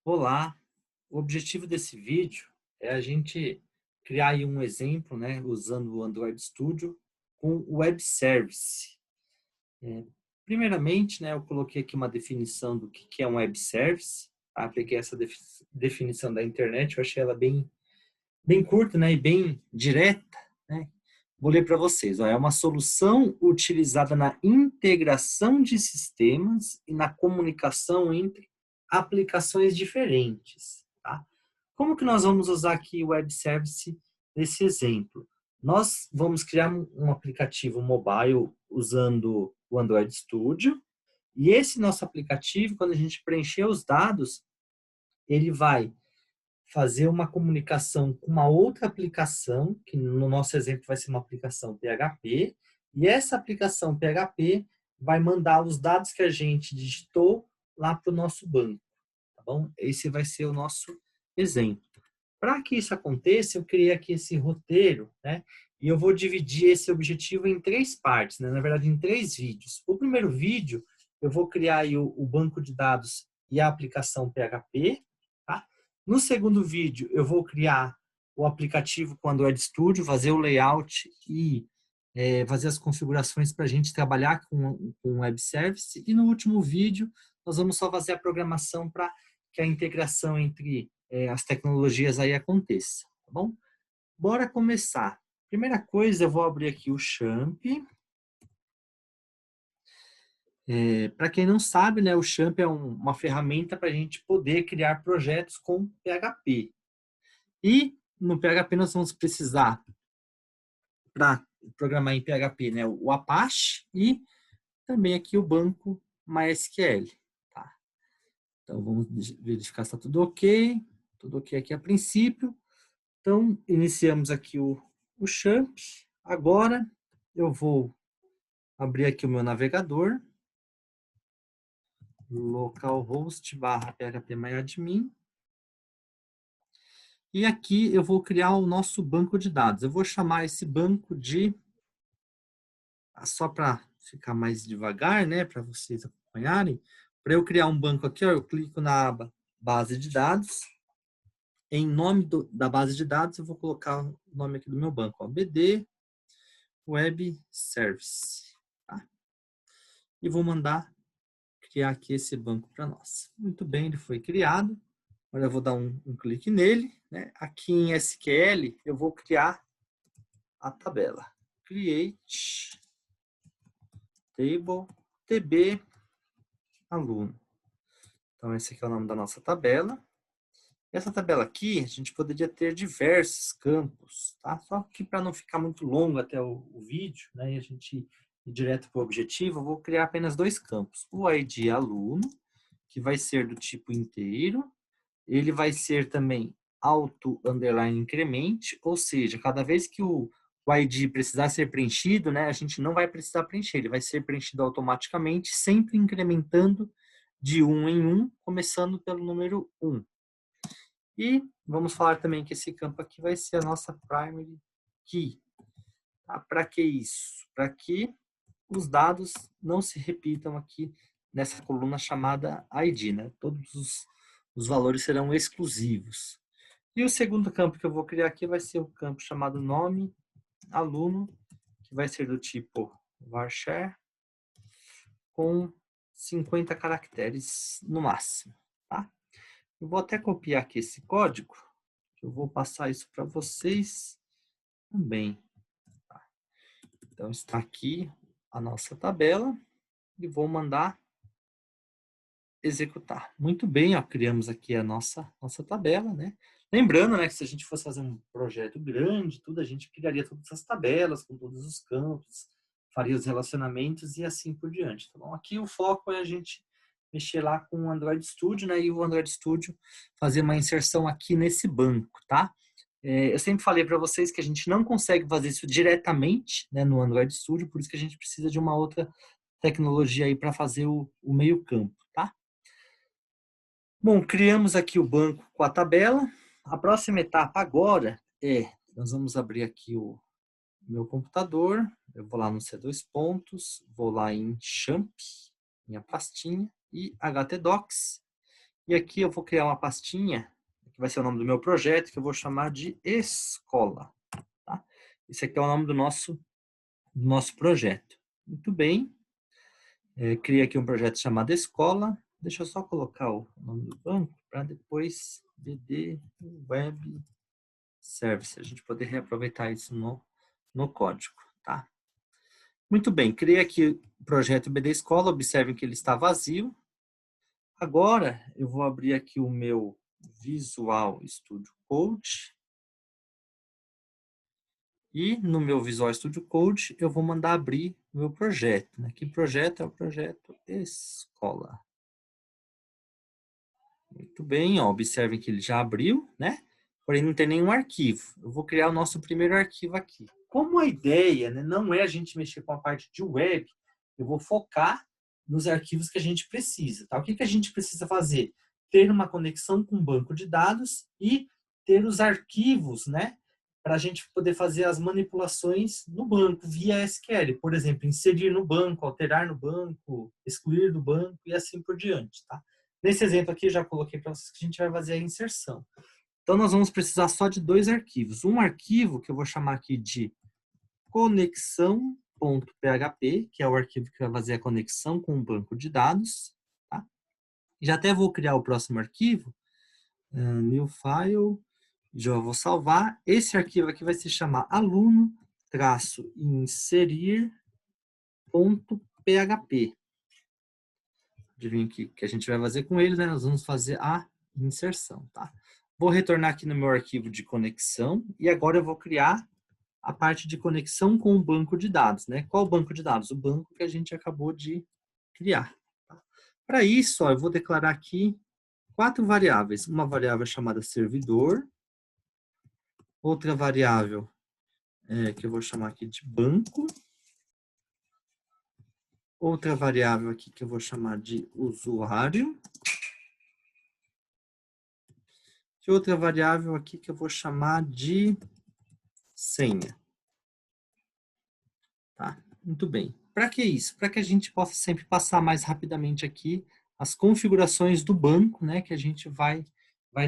Olá, o objetivo desse vídeo é a gente criar aí um exemplo, né, usando o Android Studio com o Web Service. Primeiramente, né, eu coloquei aqui uma definição do que é um Web Service. Tá? Peguei essa definição da internet, eu achei ela bem curta, né, e bem direta, né? Vou ler para vocês. Ó, é uma solução utilizada na integração de sistemas e na comunicação entre aplicações diferentes. Tá? Como que nós vamos usar aqui o Web Service nesse exemplo? Nós vamos criar um aplicativo mobile usando o Android Studio, e esse nosso aplicativo, quando a gente preencher os dados, ele vai fazer uma comunicação com uma outra aplicação, que no nosso exemplo vai ser uma aplicação PHP, e essa aplicação PHP vai mandar os dados que a gente digitou lá para o nosso banco, tá bom? Esse vai ser o nosso exemplo. Para que isso aconteça, eu criei aqui esse roteiro, né? E eu vou dividir esse objetivo em três partes, né? Na verdade, em três vídeos. O primeiro vídeo, eu vou criar aí o banco de dados e a aplicação PHP, tá? No segundo vídeo, eu vou criar o aplicativo com Android Studio, fazer o layout e fazer as configurações para a gente trabalhar com Web Service. E no último vídeo, nós vamos só fazer a programação para que a integração entre as tecnologias aí aconteça, tá bom? Bora começar. Primeira coisa, eu vou abrir aqui o Champ. Para quem não sabe, né, o Champ é uma ferramenta para a gente poder criar projetos com PHP. E no PHP nós vamos precisar, para programar em PHP, né, o Apache e também aqui o banco MySQL. Tá? Então vamos verificar se está tudo ok aqui a princípio. Então iniciamos aqui o Champ. Agora eu vou abrir aqui o meu navegador, localhost /phpMyAdmin. E aqui eu vou criar o nosso banco de dados. Eu vou chamar esse banco de, só para ficar mais devagar, né, para vocês acompanharem. Para eu criar um banco aqui, ó, eu clico na aba base de dados. Em nome da base de dados, eu vou colocar o nome aqui do meu banco, ó, BD Web Service. Tá? E vou mandar criar aqui esse banco para nós. Muito bem, ele foi criado. Agora eu vou dar um clique nele. Né? Aqui em SQL, eu vou criar a tabela. Create table tb aluno. Então, esse aqui é o nome da nossa tabela. Essa tabela aqui, a gente poderia ter diversos campos, tá? Só que para não ficar muito longo até o vídeo, né, e a gente ir direto para o objetivo, eu vou criar apenas dois campos. O ID aluno, que vai ser do tipo inteiro, ele vai ser também auto underline incremente, ou seja, cada vez que o ID precisar ser preenchido, né, a gente não vai precisar preencher, ele vai ser preenchido automaticamente, sempre incrementando de um em um, começando pelo número 1. E vamos falar também que esse campo aqui vai ser a nossa primary key. Tá? Para que isso? Para que os dados não se repitam aqui nessa coluna chamada ID. Né? Todos os valores serão exclusivos. E o segundo campo que eu vou criar aqui vai ser o campo chamado nome aluno, que vai ser do tipo varchar com 50 caracteres no máximo. Tá? Eu vou até copiar aqui esse código. Eu vou passar isso para vocês também. Tá? Então, está aqui a nossa tabela e vou mandar executar. Muito bem, ó, criamos aqui a nossa tabela, né? Lembrando, né, que se a gente fosse fazer um projeto grande, tudo, a gente criaria todas as tabelas com todos os campos, faria os relacionamentos e assim por diante. Tá bom? Aqui o foco é a gente mexer lá com o Android Studio, né, e o Android Studio fazer uma inserção aqui nesse banco, tá? Eu sempre falei para vocês que a gente não consegue fazer isso diretamente, né, no Android Studio, por isso que a gente precisa de uma outra tecnologia aí para fazer o meio campo, tá? Bom, criamos aqui o banco com a tabela. A próxima etapa agora nós vamos abrir aqui o meu computador, eu vou lá no C2 pontos, vou lá em Champ, minha pastinha, e HTDocs, E aqui eu vou criar uma pastinha, que vai ser o nome do meu projeto, que eu vou chamar de escola. Tá? Esse aqui é o nome do nosso projeto. Muito bem. Criei aqui um projeto chamado escola. Deixa eu só colocar o nome do banco para depois BD Web Service, a gente poder reaproveitar isso no código. Tá? Muito bem, criei aqui o projeto BD Escola. Observem que ele está vazio. Agora, eu vou abrir aqui o meu Visual Studio Code. E no meu Visual Studio Code, eu vou mandar abrir o meu projeto. Né? Que projeto é o projeto Escola. Muito bem, ó, observem que ele já abriu, né? Porém, não tem nenhum arquivo. Eu vou criar o nosso primeiro arquivo aqui. Como a ideia, né, não é a gente mexer com a parte de web, eu vou focar nos arquivos que a gente precisa. Tá? O que a gente precisa fazer? Ter uma conexão com o banco de dados e ter os arquivos, né? Para a gente poder fazer as manipulações no banco via SQL. Por exemplo, inserir no banco, alterar no banco, excluir do banco e assim por diante. Tá? Nesse exemplo aqui, eu já coloquei para vocês que a gente vai fazer a inserção. Então, nós vamos precisar só de dois arquivos. Um arquivo que eu vou chamar aqui de conexão.php, que é o arquivo que vai fazer a conexão com o banco de dados. Tá? Já até vou criar o próximo arquivo. New file. Já vou salvar. Esse arquivo aqui vai se chamar aluno-inserir.php. Adivinha o que a gente vai fazer com ele, né? Nós vamos fazer a inserção, tá? Vou retornar aqui no meu arquivo de conexão e agora eu vou criar a parte de conexão com o banco de dados, né? Qual banco de dados? O banco que a gente acabou de criar. Tá? Para isso, ó, eu vou declarar aqui 4 variáveis. Uma variável chamada servidor, outra variável que eu vou chamar aqui de banco, outra variável aqui que eu vou chamar de usuário, e outra variável aqui que eu vou chamar de senha. Tá? Muito bem. Para que isso? Para que a gente possa sempre passar mais rapidamente aqui as configurações do banco, né, que a gente vai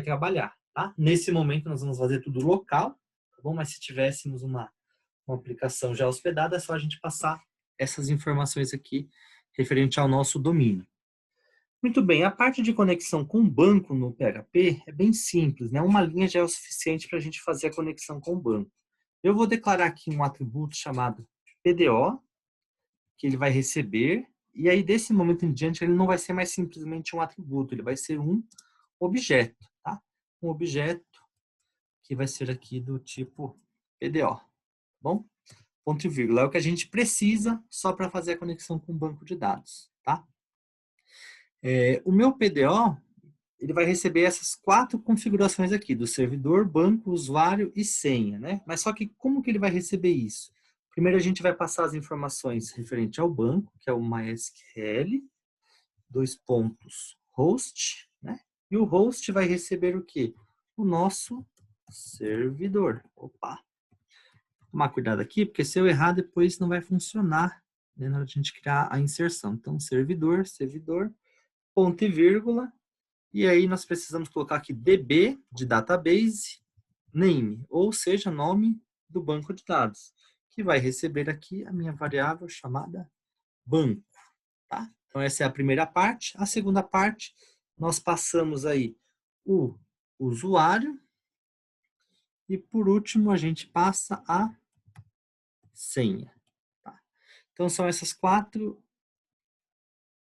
trabalhar. Tá? Nesse momento nós vamos fazer tudo local, tá bom? Mas se tivéssemos uma aplicação já hospedada, é só a gente passar essas informações aqui referente ao nosso domínio. Muito bem, a parte de conexão com o banco no PHP é bem simples, né? Uma linha já é o suficiente para a gente fazer a conexão com o banco. Eu vou declarar aqui um atributo chamado PDO, que ele vai receber, e aí desse momento em diante ele não vai ser mais simplesmente um atributo, ele vai ser um objeto, tá? Um objeto que vai ser aqui do tipo PDO, tá bom? Ponto e vírgula é o que a gente precisa só para fazer a conexão com o banco de dados, tá? O meu PDO, ele vai receber essas 4 configurações aqui, do servidor, banco, usuário e senha, né? Mas só que como que ele vai receber isso? Primeiro a gente vai passar as informações referente ao banco, que é o MySQL, host, né? E o host vai receber o quê? O nosso servidor. Opa! Tomar cuidado aqui, porque se eu errar, depois não vai funcionar, né, na hora de a gente criar a inserção. Então, servidor, ponto e vírgula, e aí nós precisamos colocar aqui DB de database, name, ou seja, nome do banco de dados, que vai receber aqui a minha variável chamada banco. Tá? Então essa é a primeira parte. A segunda parte, nós passamos aí o usuário e por último a gente passa a senha. Tá? Então são essas 4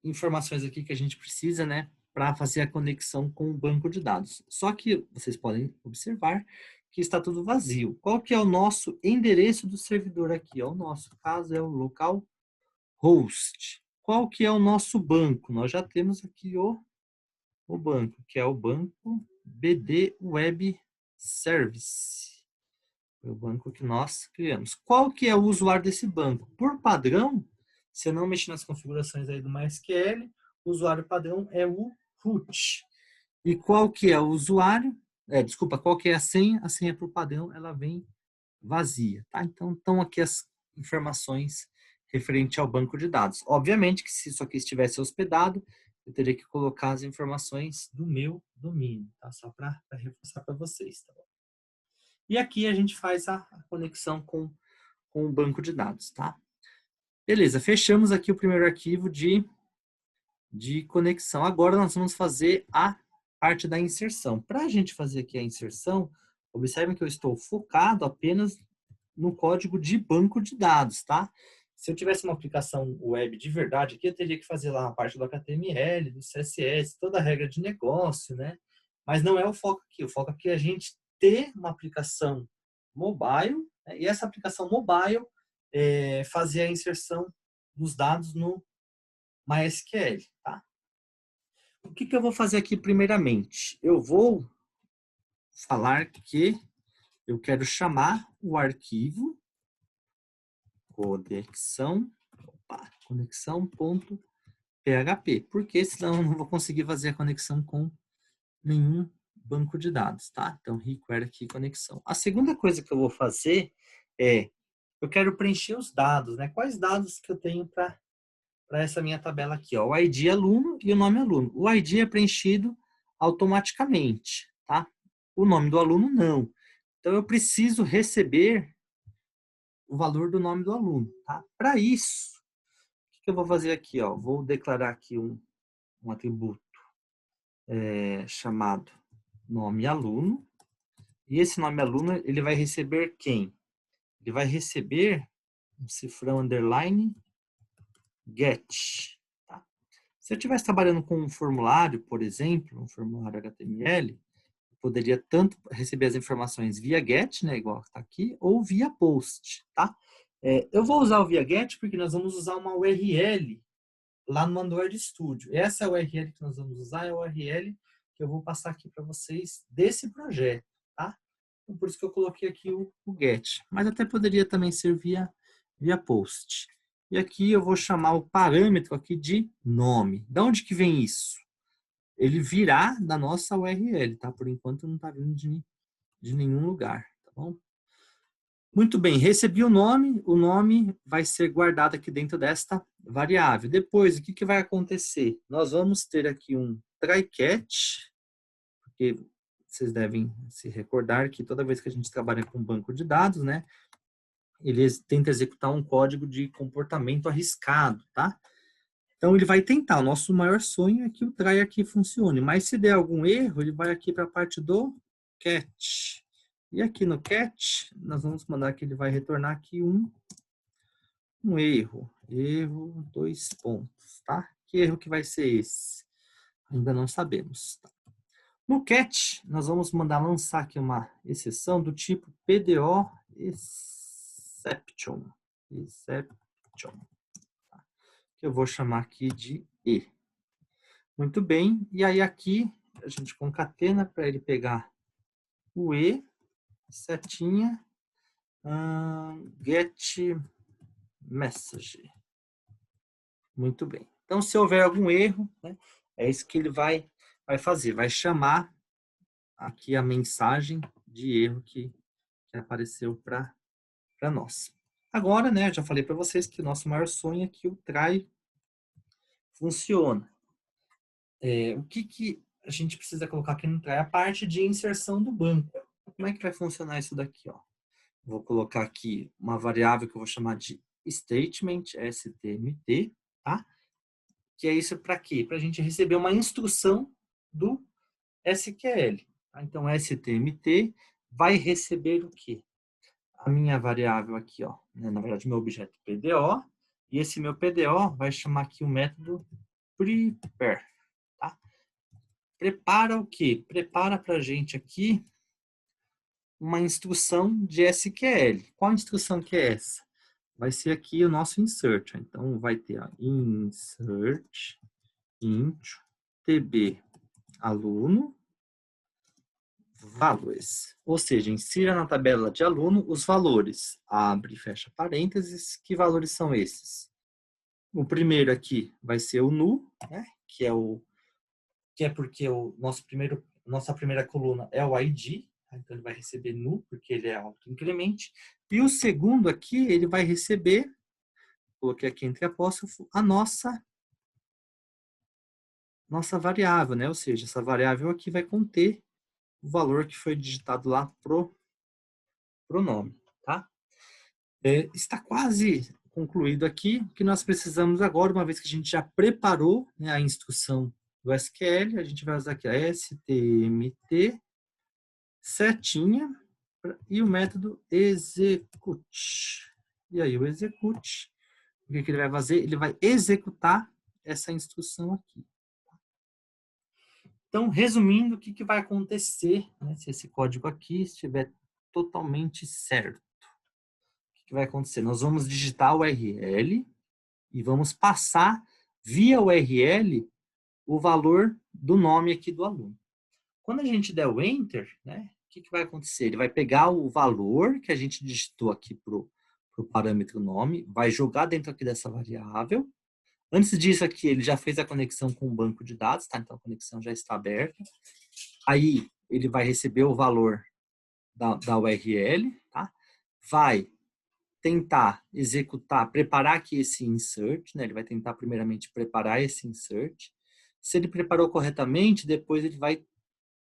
informações aqui que a gente precisa, né, para fazer a conexão com o banco de dados. Só que vocês podem observar que está tudo vazio. Qual que é o nosso endereço do servidor aqui? O nosso caso é o localhost. Qual que é o nosso banco? Nós já temos aqui o banco, que é o banco BD Web Service. Foi o banco que nós criamos. Qual que é o usuário desse banco? Por padrão, se eu não mexer nas configurações aí do MySQL, o usuário padrão é o root. E qual que é o usuário? Qual que é a senha? A senha por padrão, ela vem vazia, tá? Então, estão aqui as informações referente ao banco de dados. Obviamente que se isso aqui estivesse hospedado, eu teria que colocar as informações do meu domínio, tá? Só para reforçar para vocês, tá bom? E aqui a gente faz a conexão com o banco de dados, tá? Beleza, fechamos aqui o primeiro arquivo de conexão. Agora nós vamos fazer a parte da inserção. Para a gente fazer aqui a inserção, observem que eu estou focado apenas no código de banco de dados, tá? Se eu tivesse uma aplicação web de verdade aqui, eu teria que fazer lá a parte do HTML, do CSS, toda a regra de negócio, né? Mas não é o foco aqui. O foco aqui é a gente ter uma aplicação mobile, né? E essa aplicação mobile fazer a inserção dos dados no MySQL, tá? O que eu vou fazer aqui primeiramente? Eu vou falar que eu quero chamar o arquivo conexão.php, porque senão eu não vou conseguir fazer a conexão com nenhum banco de dados, tá? Então, require aqui conexão. A segunda coisa que eu vou fazer é, eu quero preencher os dados, né? Quais dados que eu tenho para essa minha tabela aqui, ó? O ID aluno e o nome aluno. O ID é preenchido automaticamente, tá? O nome do aluno não. Então, eu preciso receber o valor do nome do aluno, tá? Para isso, o que eu vou fazer aqui, ó? Vou declarar aqui um atributo chamado nome aluno. E esse nome aluno, ele vai receber quem? Ele vai receber um cifrão underline get. Tá? Se eu estivesse trabalhando com um formulário, por exemplo, um formulário HTML, eu poderia tanto receber as informações via get, né, igual está aqui, ou via post. Tá? Eu vou usar o via get porque nós vamos usar uma URL lá no Android Studio. Essa URL que nós vamos usar é a URL que eu vou passar aqui para vocês desse projeto, tá? Então, por isso que eu coloquei aqui o get. Mas até poderia também ser via post. E aqui eu vou chamar o parâmetro aqui de nome. De onde que vem isso? Ele virá da nossa URL, tá? Por enquanto não está vindo de nenhum lugar, tá bom? Muito bem, recebi o nome vai ser guardado aqui dentro desta variável. Depois, o que vai acontecer? Nós vamos ter aqui um try catch, porque vocês devem se recordar que toda vez que a gente trabalha com banco de dados, né, ele tenta executar um código de comportamento arriscado, tá? Então, ele vai tentar. O nosso maior sonho é que o try aqui funcione, mas se der algum erro, ele vai aqui para a parte do catch. E aqui no catch, nós vamos mandar que ele vai retornar aqui um erro. Erro, 2 pontos, tá? Que erro que vai ser esse? Ainda não sabemos. Tá? No catch, nós vamos mandar lançar aqui uma exceção do tipo PDO exception. Tá? Que eu vou chamar aqui de E. Muito bem. E aí aqui, a gente concatena para ele pegar o E, setinha, get message. Muito bem. Então, se houver algum erro, né, é isso que ele vai fazer. Vai chamar aqui a mensagem de erro que apareceu para nós. Agora, né, eu já falei para vocês que o nosso maior sonho é que o try funciona. O que a gente precisa colocar aqui no try? A parte de inserção do banco. Como é que vai funcionar isso daqui? Ó? Vou colocar aqui uma variável que eu vou chamar de statement, STMT, tá? Que é isso para quê? Para a gente receber uma instrução do SQL. Tá? Então, STMT vai receber o quê? A minha variável aqui, ó, né? Na verdade, meu objeto PDO, e esse meu PDO vai chamar aqui o método prepare. Tá? Prepara o quê? Prepara para a gente aqui uma instrução de SQL. Qual instrução que é essa? Vai ser aqui o nosso insert. Então, vai ter ó, insert into tb aluno valores. Ou seja, insira na tabela de aluno os valores. Abre e fecha parênteses. Que valores são esses? O primeiro aqui vai ser o nu, né? que é porque nossa primeira coluna é o ID, tá? Então ele vai receber nu, porque ele é autoincremente. E o segundo aqui, ele vai receber, coloquei aqui entre apóstrofo, a nossa nossa variável, né? Ou seja, essa variável aqui vai conter o valor que foi digitado lá pro nome, tá? Está quase concluído aqui. O que nós precisamos agora, uma vez que a gente já preparou, né, a instrução do SQL, a gente vai usar aqui a stmt setinha e o método execute. E aí o execute, o que ele vai fazer? Ele vai executar essa instrução aqui. Então, resumindo, o que vai acontecer, né, se esse código aqui estiver totalmente certo? O que vai acontecer? Nós vamos digitar o URL e vamos passar via URL o valor do nome aqui do aluno. Quando a gente der o Enter, né, o que vai acontecer? Ele vai pegar o valor que a gente digitou aqui para o parâmetro nome, vai jogar dentro aqui dessa variável. Antes disso aqui, ele já fez a conexão com o banco de dados, tá? Então a conexão já está aberta. Aí ele vai receber o valor da URL, tá? Vai tentar executar, preparar aqui esse insert, né? Ele vai tentar primeiramente preparar esse insert. Se ele preparou corretamente, depois ele vai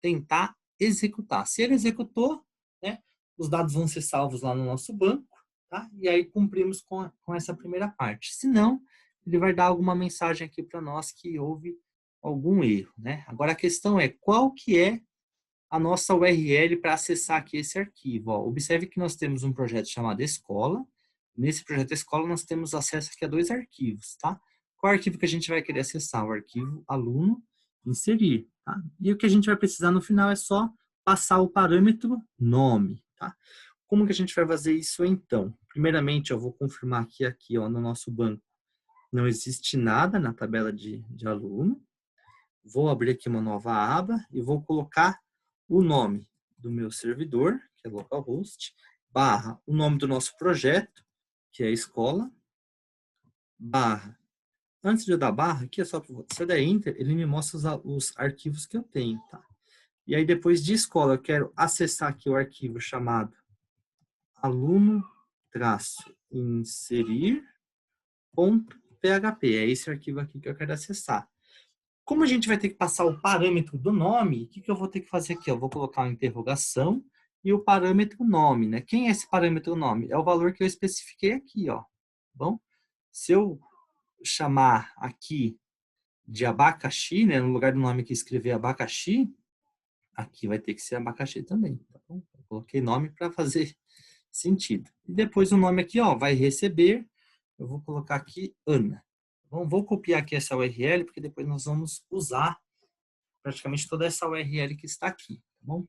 tentar executar. Se ele executou, né, os dados vão ser salvos lá no nosso banco, tá? E aí cumprimos com essa primeira parte. Se não, ele vai dar alguma mensagem aqui para nós que houve algum erro, né? Agora a questão é qual que é a nossa URL para acessar aqui esse arquivo. Ó, observe que nós temos um projeto chamado Escola. Nesse projeto Escola nós temos acesso aqui a 2 arquivos, tá? Qual arquivo que a gente vai querer acessar? O arquivo aluno inserir, tá? E o que a gente vai precisar no final é só passar o parâmetro nome, tá? Como que a gente vai fazer isso então? Primeiramente, eu vou confirmar que aqui, ó, no nosso banco não existe nada na tabela de aluno. Vou abrir aqui uma nova aba e vou colocar o nome do meu servidor, que é localhost, barra o nome do nosso projeto, que é a escola, barra. Antes de eu dar barra, aqui é só para você der enter, ele me mostra os arquivos que eu tenho, tá? E aí depois de escola, eu quero acessar aqui o arquivo chamado aluno-inserir.php. É esse arquivo aqui que eu quero acessar. Como a gente vai ter que passar o parâmetro do nome, o que eu vou ter que fazer aqui? Eu vou colocar uma interrogação e o parâmetro nome, né? Quem é esse parâmetro nome? É o valor que eu especifiquei aqui, ó. Bom, se eu chamar aqui de abacaxi, né? No lugar do nome que escrever abacaxi, aqui vai ter que ser abacaxi também, tá bom? Eu coloquei nome para fazer sentido. E depois o nome aqui, ó, vai receber, eu vou colocar aqui Ana. Bom, vou copiar aqui essa URL, porque depois nós vamos usar praticamente toda essa URL que está aqui, tá bom?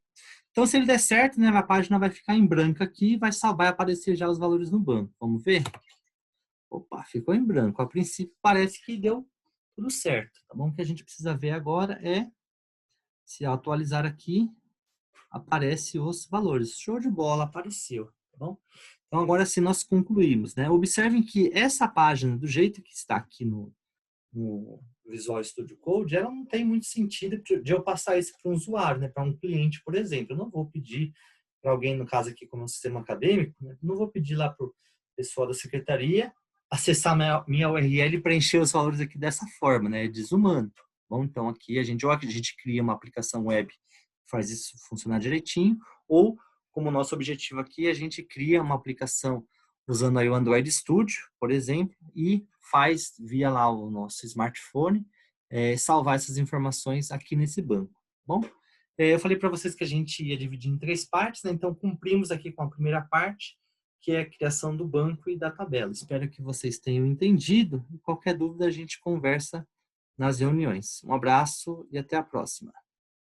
Então, se ele der certo, né, a página vai ficar em branco aqui e vai aparecer já os valores no banco. Vamos ver? Opa, ficou em branco. A princípio, parece que deu tudo certo, tá bom? O que a gente precisa ver agora é, se atualizar aqui, aparece os valores. Show de bola, apareceu, tá bom? Então, agora sim, nós concluímos, né? Observem que essa página, do jeito que está aqui no Visual Studio Code, ela não tem muito sentido de eu passar isso para um usuário, né? Para um cliente, por exemplo. Eu não vou pedir para alguém, no caso aqui como um sistema acadêmico, né? Não vou pedir lá para o pessoal da secretaria acessar minha URL e preencher os valores aqui dessa forma, né? É desumano. Bom, então aqui a gente cria uma aplicação web que faz isso funcionar direitinho, ou como nosso objetivo aqui, a gente cria uma aplicação usando aí o Android Studio, por exemplo, e faz via lá o nosso smartphone salvar essas informações aqui nesse banco. Bom, eu falei para vocês que a gente ia dividir em 3 partes, né? Então cumprimos aqui com a primeira parte, que é a criação do banco e da tabela. Espero que vocês tenham entendido. Qualquer dúvida a gente conversa nas reuniões. Um abraço e até a próxima.